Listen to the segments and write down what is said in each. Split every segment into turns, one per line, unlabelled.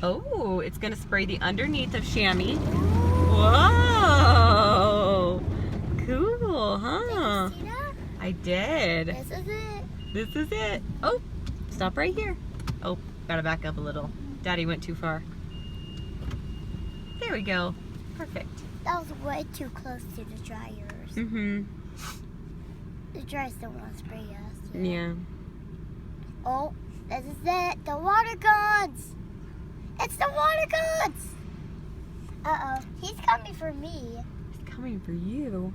Oh, it's going to spray the underneath of Shammy. Whoa! Cool, huh?
Did you see that?
I did.
This is it.
This is it. Oh, stop right here. Oh, gotta back up a little. Daddy went too far. There we go. Perfect.
That was way too close to the dryers.
Mm-hmm.
The dryers don't want to spray us.
Yeah.
Oh, this is it. The water guns. It's the water guns. Uh-oh. He's coming for me.
It's coming for you.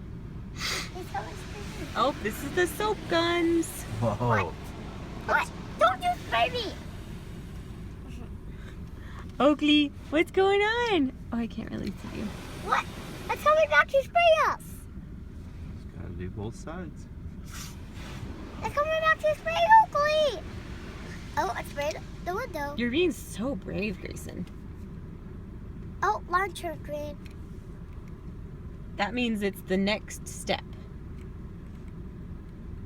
He's coming for me.
Oh, this is the soap guns.
Whoa.
What? Don't you spray me.
Oakley, what's going on? Oh, I can't really see you.
What? It's coming back to spray us.
Just gotta do both sides.
It's coming back to spray Oakley. Oh, I sprayed the window.
You're being so brave, Grayson.
Oh, launcher green.
That means it's the next step.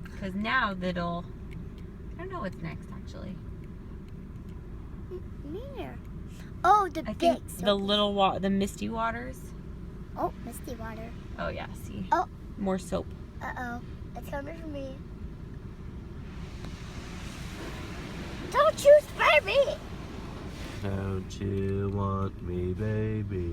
Because now that'll... I don't know what's next, actually.
Neither. Oh, the
I
big
think
soap.
the little the misty waters.
Oh, misty water.
Oh, yeah, see?
Oh.
More soap.
Uh-oh. It's coming for me. Don't you spray me!
Don't you want me, baby?